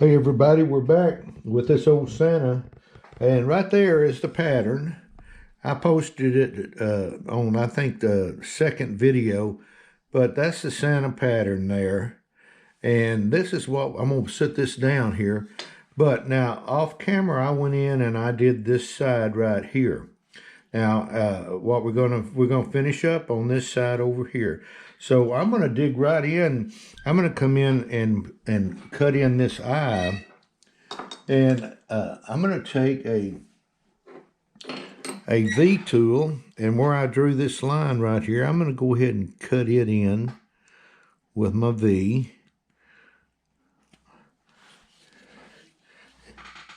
Hey everybody, we're back with this old Santa, and right there is the pattern. I posted it on, I think, the second video, but that's the Santa pattern there. And this is what, I'm going to sit this down here. But now, off camera, I went in and I did this side right here. Now, what we're gonna finish up on this side over here. So I'm gonna dig right in. I'm gonna come in and cut in this eye. And I'm going to take a V tool, and where I drew this line right here, I'm going to go ahead and cut it in with my V.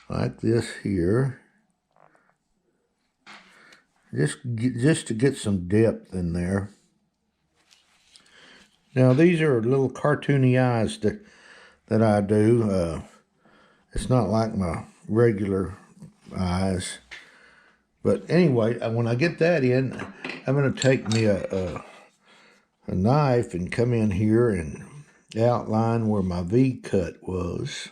Like this here. Just to get some depth in there. Now these are little cartoony eyes that I do. It's not like my regular eyes. But anyway, when I get that in, I'm going to take me a knife and come in here and outline where my V cut was.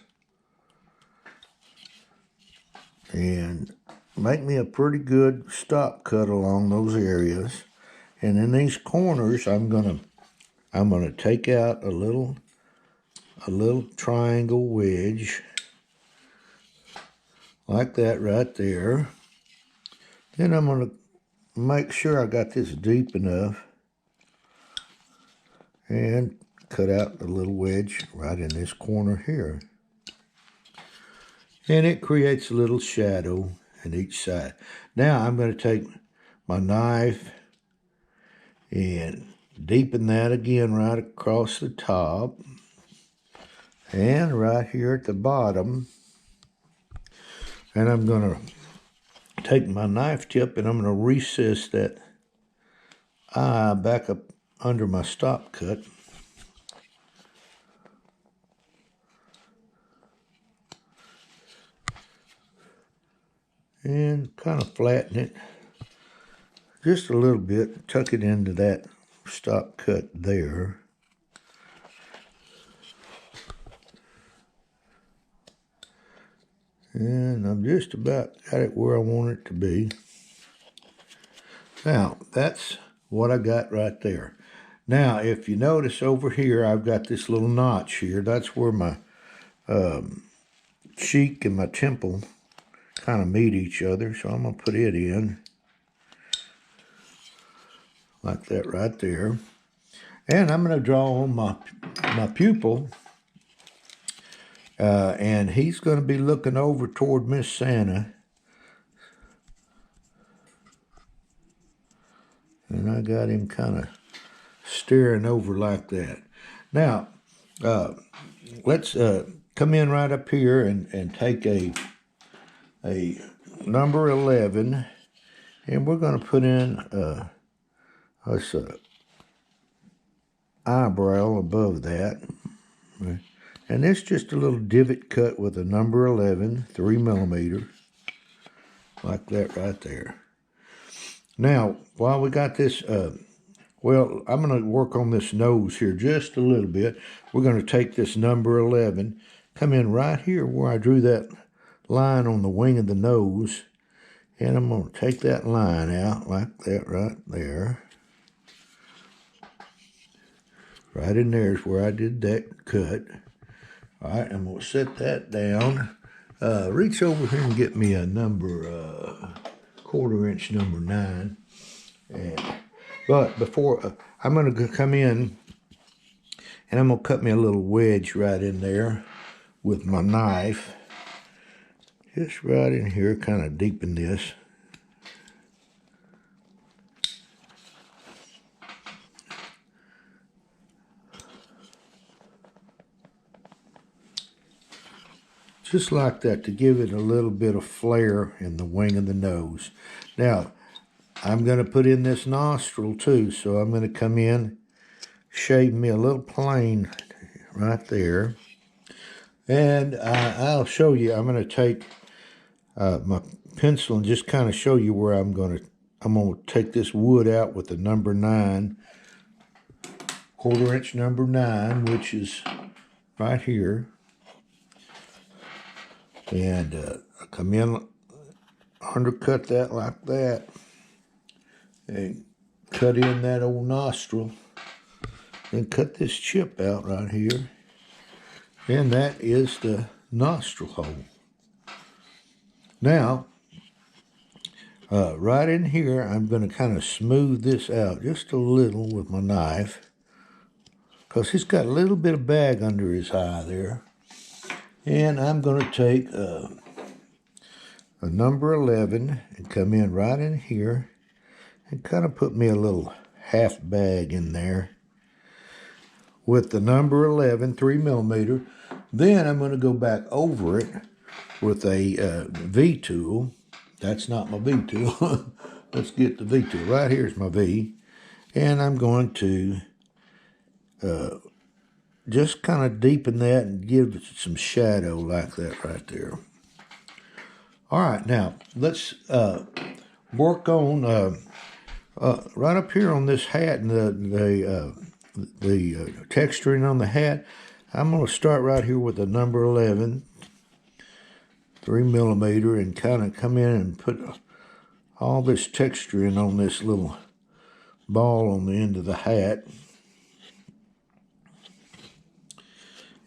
And make me a pretty good stop cut along those areas. And in these corners, I'm gonna take out a little triangle wedge. Like that right there. Then I'm going to make sure I got this deep enough and cut out a little wedge right in this corner here. And it creates a little shadow in each side. Now I'm going to take my knife and deepen that again right across the top and right here at the bottom. And I'm going to take my knife tip and I'm going to recess that eye back up under my stop cut. And kind of flatten it just a little bit, tuck it into that stop cut there. And I'm just about got it where I want it to be. Now, that's what I got right there. Now, if you notice over here, I've got this little notch here. That's where my cheek and my temple kind of meet each other. So I'm going to put it in like that right there. And I'm going to draw on my pupil. And he's going to be looking over toward Miss Santa. And I got him kind of staring over like that. Now, let's come in right up here and take a number 11. And we're going to put in a eyebrow above that. And it's just a little divot cut with a number 11, 3 millimeter, like that right there. Now, while we got this, well, I'm going to work on this nose here just a little bit. We're going to take this number 11, come in right here where I drew that line on the wing of the nose, and I'm going to take that line out like that right there. Right in there is where I did that cut. All right, I'm going to set that down. Reach over here and get me a number, quarter-inch number 9. But before, I'm going to come in and I'm going to cut me a little wedge right in there with my knife. Just right in here, kind of deepen this. Just like that, to give it a little bit of flair in the wing of the nose. Now, I'm going to put in this nostril too, so I'm going to come in, shade me a little plane right there. And I'll show you, I'm going to take my pencil and just kind of show you where I'm going to take this wood out with the number 9, quarter-inch number 9, which is right here. And I come in, undercut that like that, and cut in that old nostril, then cut this chip out right here, and that is the nostril hole. Now, right in here, I'm going to kind of smooth this out just a little with my knife, because he's got a little bit of bag under his eye there. And I'm going to take a number 11 and come in right in here and kind of put me a little half bag in there with the number 11 3mm. Then I'm going to go back over it with a V tool. That's not my V tool. Let's get the V tool. Right here's my V. And I'm going to just kind of deepen that and give it some shadow like that right there. All right, now let's work on right up here on this hat and the texturing on the hat. I'm going to start right here with the number 11 3mm and kind of come in and put all this texturing on this little ball on the end of the hat.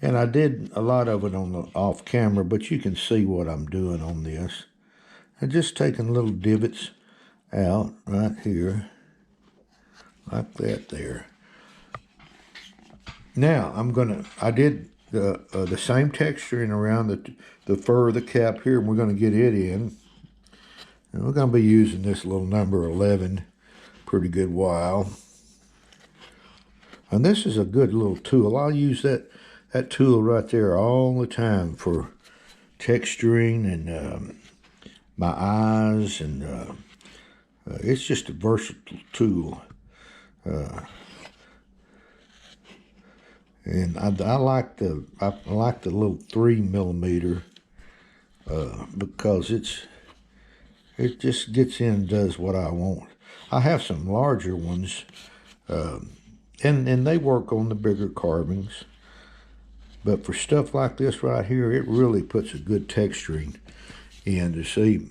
And I did a lot of it on the off camera, but you can see what I'm doing on this. I'm just taking little divots out right here, like that there. Now I did the same texturing around the fur of the cap here, and we're going to get it in. And we're going to be using this little number 11 pretty good while. And this is a good little tool. I'll use that tool right there all the time for texturing and my eyes, and it's just a versatile tool. And I like the little 3mm because it just gets in and does what I want. I have some larger ones, and they work on the bigger carvings. But for stuff like this right here, it really puts a good texturing in to see.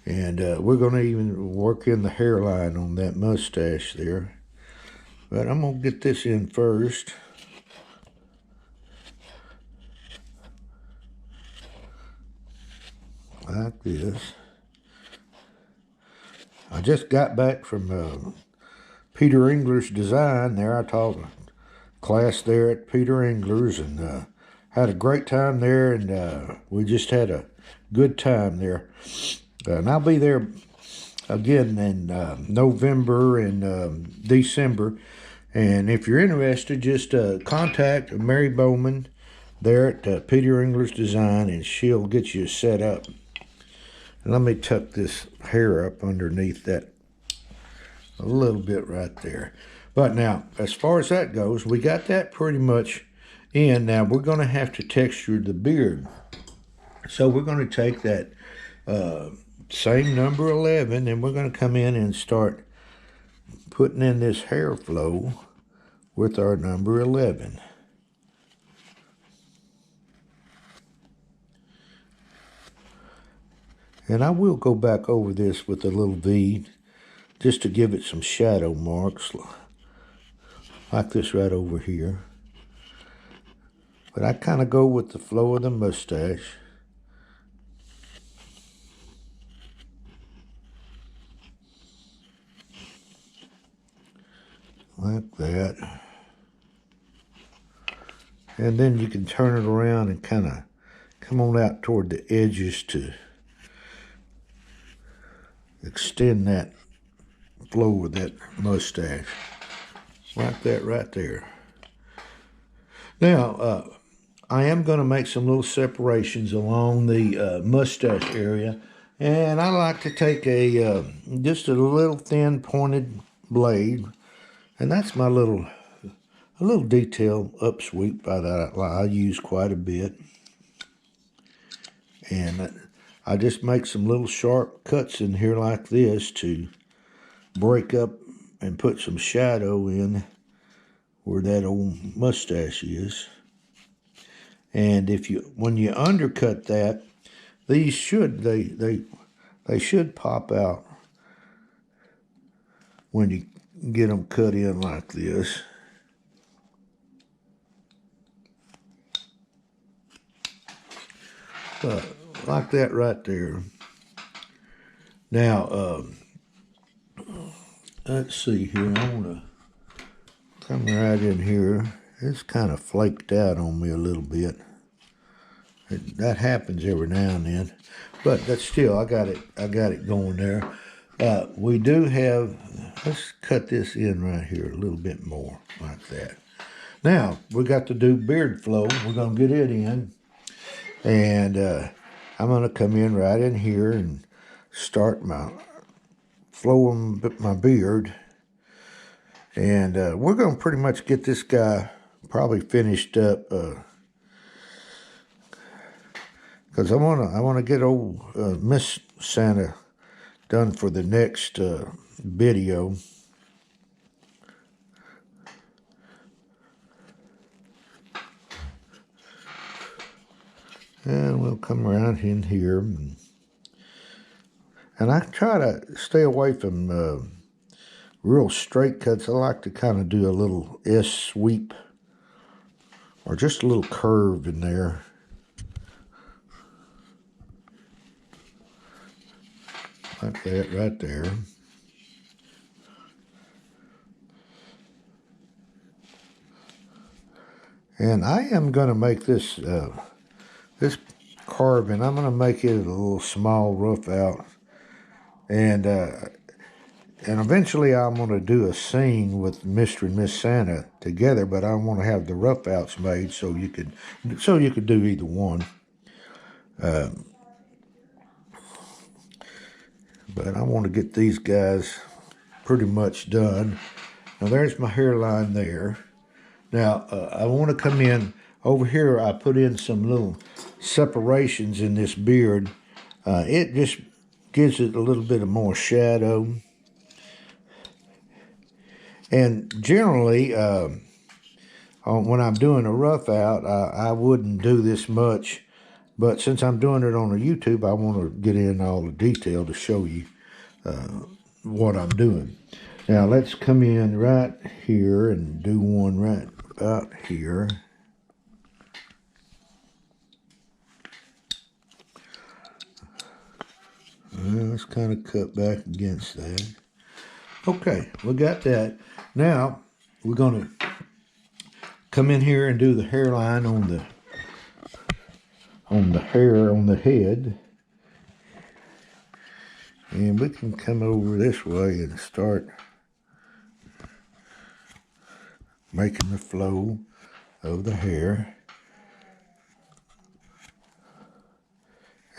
And we're going to even work in the hairline on that mustache there. But I'm going to get this in first. Like this. I just got back from Peter Engler's Design there. I taught a class there at Peter Engler's and had a great time there, and we just had a good time there. And I'll be there again in November and December. And if you're interested, just contact Mary Bowman there at Peter Engler's Design, and she'll get you set up. And let me tuck this hair up underneath that a little bit right there. But now, as far as that goes, we got that pretty much in. Now, we're going to have to texture the beard. So we're going to take that same number 11, and we're going to come in and start putting in this hair flow with our number 11. And I will go back over this with a little V just to give it some shadow marks, like this right over here. But I kind of go with the flow of the mustache. Like that. And then you can turn it around and kind of come on out toward the edges to extend that flow of that mustache. Like that right there. Now, I am going to make some little separations along the mustache area. And I like to take just a little thin pointed blade. And that's my little detail upsweep that I use quite a bit. And I just make some little sharp cuts in here like this to break up and put some shadow in where that old mustache is. And when you undercut that, these they should pop out when you get them cut in like this. Like that right there. Now, let's see here. I want to come right in here. It's kind of flaked out on me a little bit. That happens every now and then, but that's still, I got it going there. We do have, let's cut this in right here a little bit more like that. Now, we got to do beard flow. We're going to get it in, and I'm going to come in right in here and start flowing my beard. And we're going to pretty much get this guy probably finished up, because I want to get old Miss Santa done for the next video. And we'll come around in here, and I try to stay away from real straight cuts. I like to kind of do a little S sweep or just a little curve in there. Like that right there. And I am going to make this this carving, I'm going to make it a little small rough out. And eventually I'm going to do a scene with Mr. and Miss Santa together, but I want to have the rough outs made so you could do either one. But I want to get these guys pretty much done. Now there's my hairline there. Now I want to come in over here. I put in some little separations in this beard. It just gives it a little bit of more shadow. And generally, when I'm doing a rough out, I wouldn't do this much. But since I'm doing it on a YouTube, I want to get in all the detail to show you what I'm doing. Now let's come in right here and do one right about here. Let's kind of cut back against that. Okay, we got that. Now we're going to come in here and do the hairline on the hair on the head. And we can come over this way and start making the flow of the hair.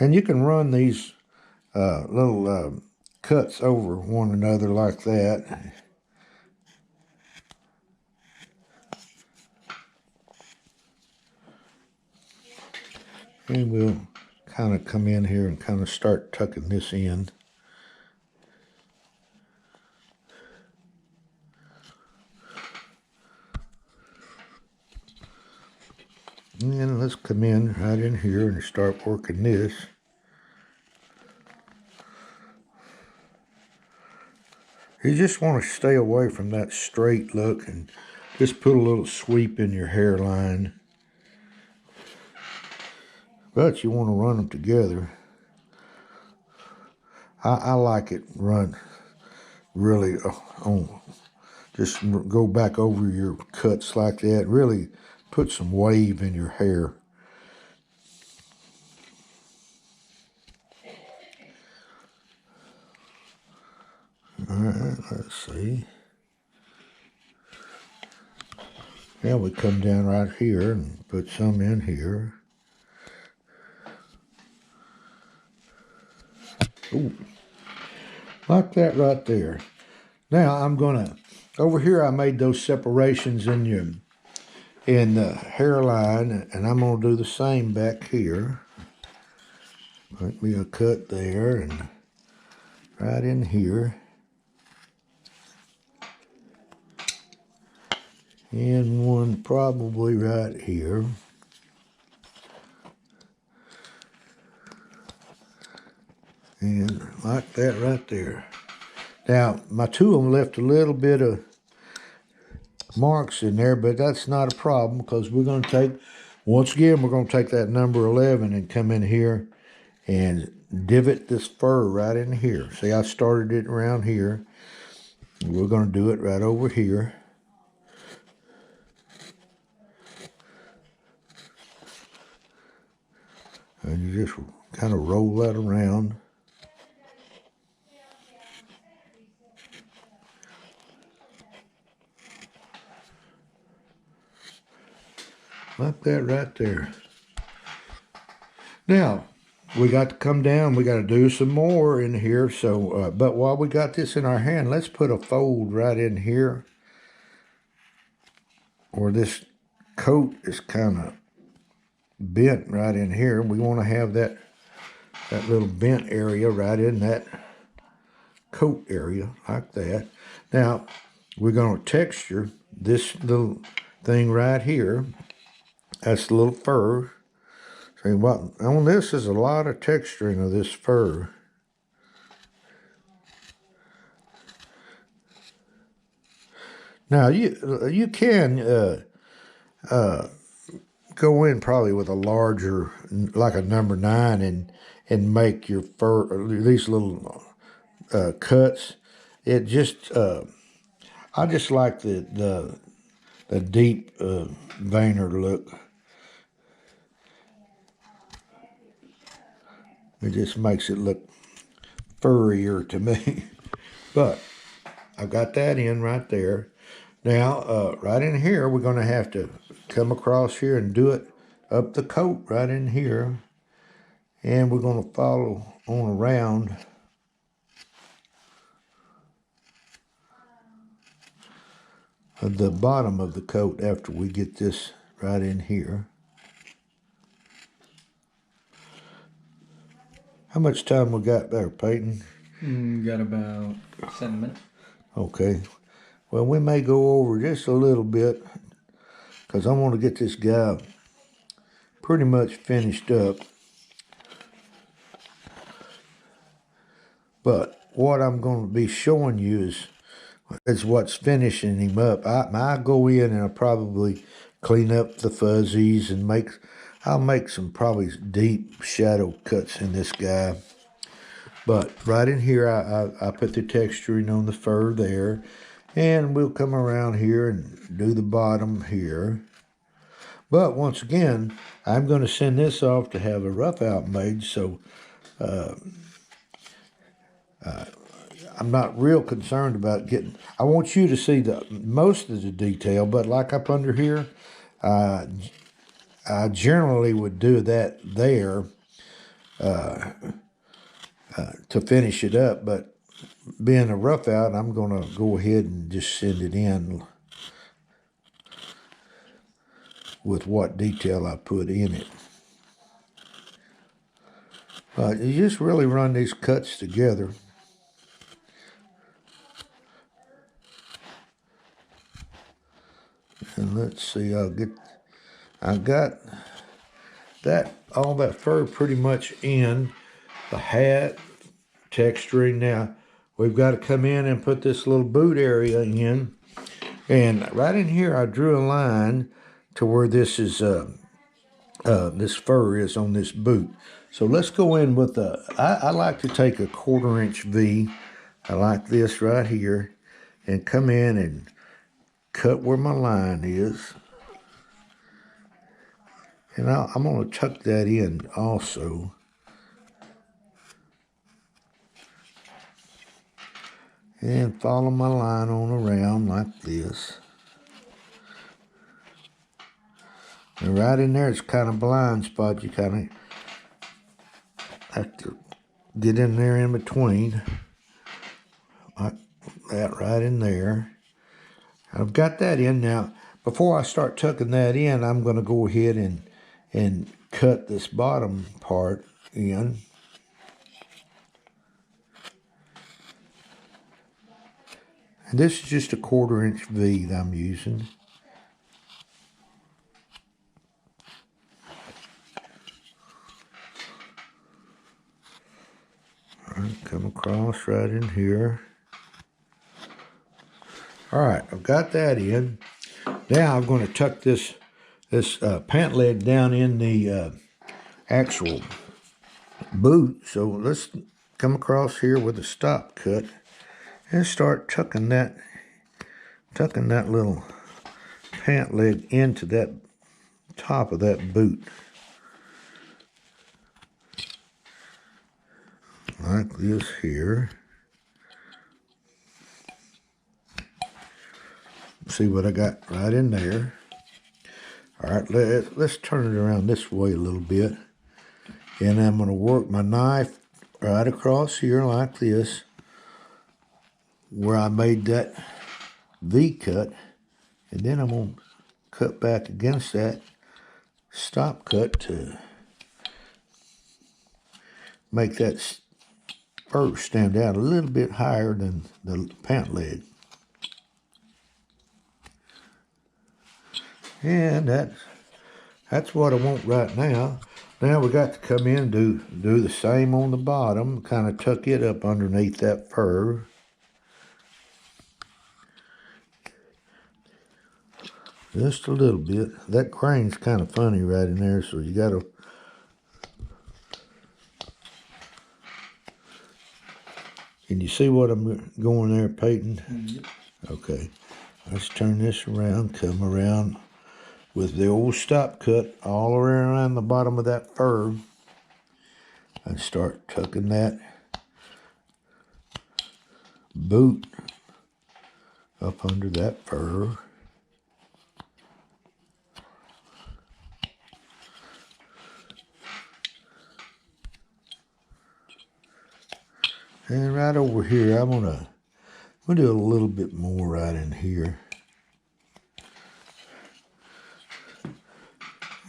And you can run these little cuts over one another like that. And we'll kind of come in here and kind of start tucking this in. And then let's come in right in here and start working this. You just want to stay away from that straight look and just put a little sweep in your hairline. But you want to run them together. I like it run really on. Just go back over your cuts like that. Really put some wave in your hair. All right, let's see. Now we come down right here and put some in here. Ooh, like that right there. Now I'm gonna, over here I made those separations in the hairline, and I'm gonna do the same back here. Make me a cut there and right in here. And one probably right here. And like that right there. Now, my tool left a little bit of marks in there, but that's not a problem because we're going to take, once again, we're going to take that number 11 and come in here and divot this fur right in here. See, I started it around here. We're going to do it right over here. And you just kind of roll that around. Like that right there. Now, we got to come down. We got to do some more in here. So, but while we got this in our hand, let's put a fold right in here where this coat is kind of bent right in here. We want to have that little bent area right in that coat area like that. Now, we're going to texture this little thing right here. That's the little fur. See, what on this is a lot of texturing of this fur. Now you can go in probably with a larger, like a number 9, and make your fur these little cuts. It just I just like the deep veiner look. It just makes it look furrier to me. But I got that in right there. Now, right in here, we're going to have to come across here and do it up the coat right in here. And we're going to follow on around the bottom of the coat after we get this right in here. How much time we got there, Peyton? Got about 7 minutes. Okay. Well, we may go over just a little bit because I want to get this guy pretty much finished up. But what I'm going to be showing you is what's finishing him up. I go in and I'll probably clean up the fuzzies and I'll make some probably deep shadow cuts in this guy. But right in here, I put the texturing on the fur there. And we'll come around here and do the bottom here. But once again, I'm going to send this off to have a rough out made. So I'm not real concerned about getting, I want you to see the most of the detail. But like up under here, I generally would do that there to finish it up, but being a rough out, I'm going to go ahead and just send it in with what detail I put in it. You just really run these cuts together. And let's see, I got that, all that fur pretty much in. The hat, texturing. Now, we've got to come in and put this little boot area in. And right in here, I drew a line to where this is, this fur is on this boot. So let's go in with I like to take a 1/4 inch V. I like this right here. And come in and cut where my line is. And I'm going to tuck that in also. And follow my line on around like this. And right in there, it's kind of blind spot. You kind of have to get in there in between. Like that right in there. I've got that in now. Before I start tucking that in, I'm going to go ahead and cut this bottom part in. And this is just a 1/4 inch V that I'm using. come across right in here. All right, I've got that in. Now I'm going to tuck this pant leg down in the actual boot. So let's come across here with a stop cut and start tucking that little pant leg into that top of that boot. Like this here. See what I got right in there. All right, let's turn it around this way a little bit. And I'm going to work my knife right across here like this, where I made that V cut. And then I'm going to cut back against that stop cut to make that spur stand out a little bit higher than the pant leg. And that's what I want right now. Now we got to come in and do the same on the bottom, kind of tuck it up underneath that fur. Just a little bit. That crane's kind of funny right in there, so you got to... Can you see what I'm going there, Peyton? Mm-hmm. Okay. Let's turn this around, come around with the old stop cut all around the bottom of that fur and start tucking that boot up under that fur. And right over here, I'm gonna do a little bit more right in here.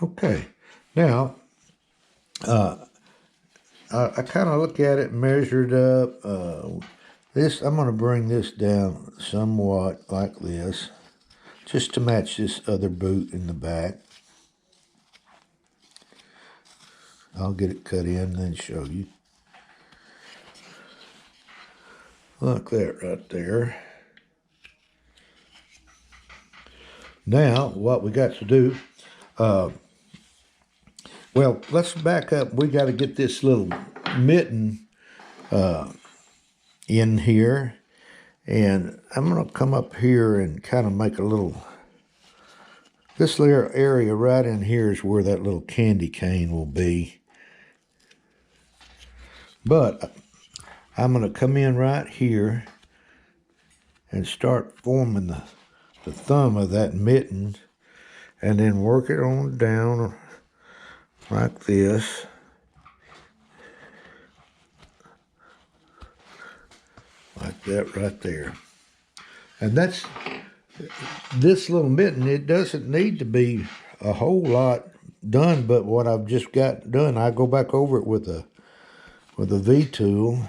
Okay, now I kind of look at it, measured up. I'm gonna bring this down somewhat like this, just to match this other boot in the back. I'll get it cut in and then show you. Like that right there. Now, what we got to do, well, let's back up. We got to get this little mitten in here. And I'm going to come up here and kind of make a little, this little area right in here is where that little candy cane will be. But I'm going to come in right here and start forming the thumb of that mitten and then work it on down like this. Like that right there. And that's, this little mitten, it doesn't need to be a whole lot done, but what I've just got done, I go back over it with a V tool.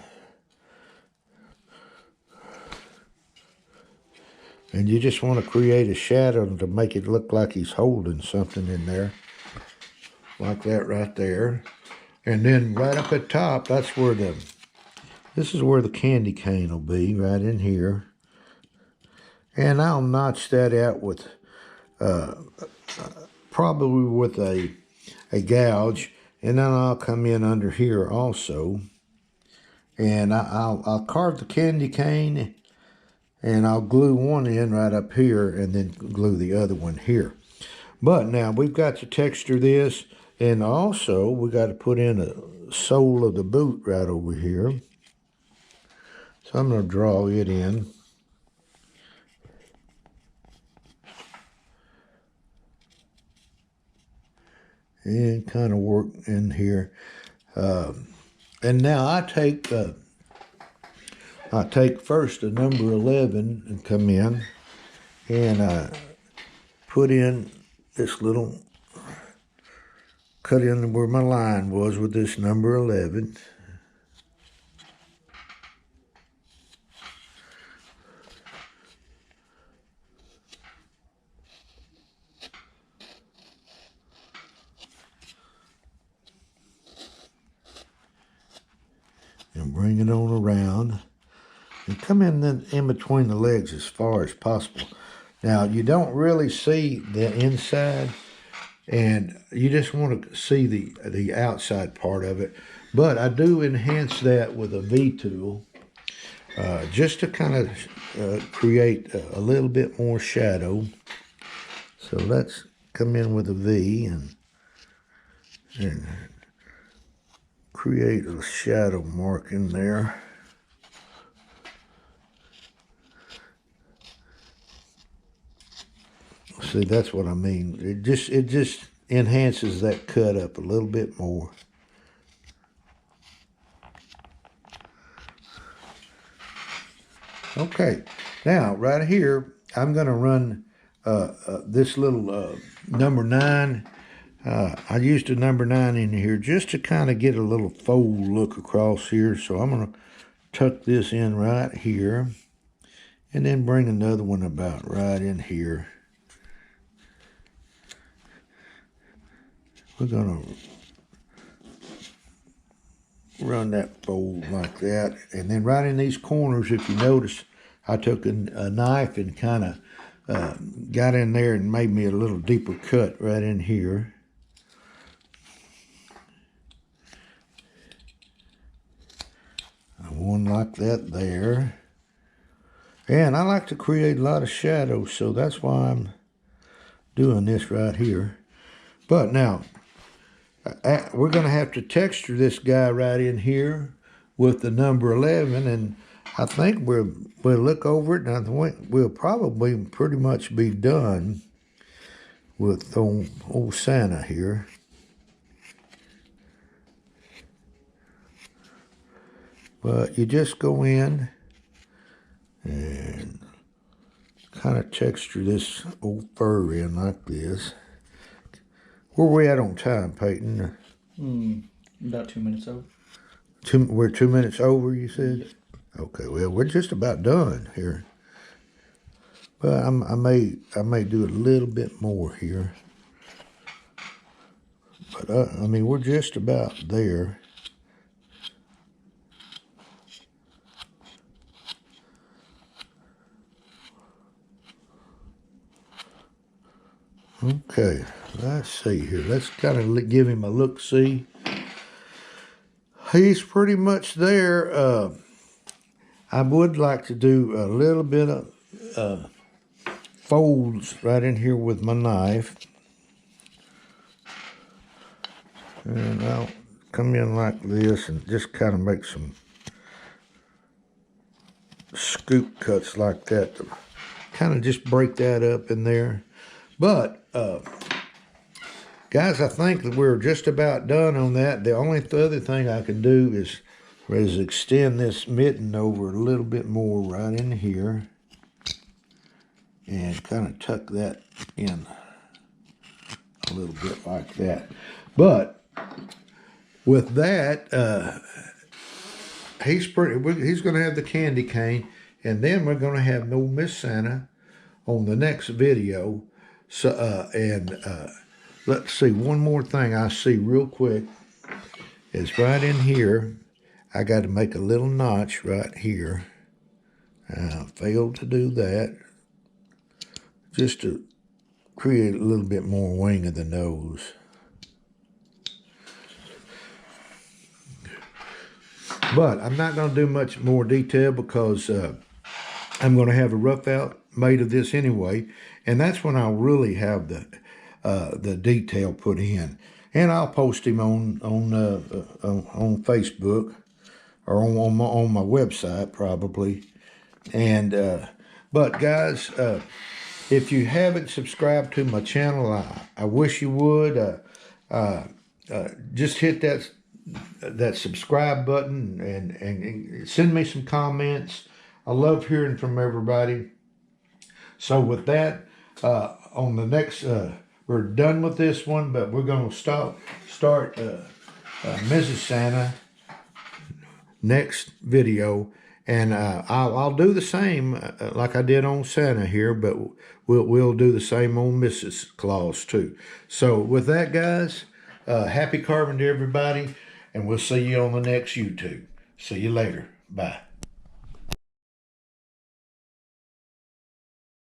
And you just want to create a shadow to make it look like he's holding something in there. Like that right there. And then right up at top, that's where this is where the candy cane will be, right in here. And I'll notch that out with, probably with a gouge. And then I'll come in under here also. And I'll carve the candy cane. And I'll glue one in right up here and then glue the other one here. But now we've got to texture this. And also we got to put in a sole of the boot right over here. So I'm going to draw it in. And kind of work in here. And now I take first the number 11 and come in and put in this little, cut in where my line was with this number 11. And bring it on around and come in between the legs as far as possible. Now, you don't really see the inside, and you just want to see the outside part of it. But I do enhance that with a V-tool, just to kind of create a little bit more shadow. So let's come in with a V and create a shadow mark in there. See, that's what I mean. It just enhances that cut up a little bit more. Okay, now right here, I'm going to run this little number 9. I used a number 9 in here just to kind of get a little fold look across here. So I'm going to tuck this in right here and then bring another one about right in here. We're going to run that fold like that. And then right in these corners, if you notice, I took a knife and kind of got in there and made me a little deeper cut right in here. One like that there. And I like to create a lot of shadows, so that's why I'm doing this right here. But now, we're going to have to texture this guy right in here with the number 11, and I think we'll look over it, and I think we'll probably pretty much be done with old Santa here. But you just go in and kind of texture this old fur in like this. Where we at on time, Peyton? About 2 minutes over. We're 2 minutes over, you said? Yep. Okay, well, we're just about done here. But I may do a little bit more here. But, I mean, we're just about there. Okay, let's see here. Let's kind of give him a look-see. He's pretty much there. I would like to do a little bit of folds right in here with my knife. And I'll come in like this and just kind of make some scoop cuts like that to kind of just break that up in there. But, guys, I think that we're just about done on that. The only other thing I can do is extend this mitten over a little bit more right in here and kind of tuck that in a little bit like that. But with that, he's going to have the candy cane, and then we're going to have No Miss Santa on the next video. So, let's see, one more thing I see real quick is right in here. I got to make a little notch right here. I failed to do that, just to create a little bit more wing of the nose. But I'm not going to do much more detail because I'm going to have a rough out made of this anyway, and that's when I'll really have the detail put in, and I'll post him on Facebook or on my website probably. And but guys, if you haven't subscribed to my channel, I wish you would. Just hit that subscribe button and send me some comments. I love hearing from everybody. So with that, on the next, we're done with this one, but we're going to start Mrs. Santa next video, and I'll do the same like I did on Santa here, but we'll do the same on Mrs. Claus too. So with that, guys, happy carving to everybody, and we'll see you on the next YouTube. See you later. Bye.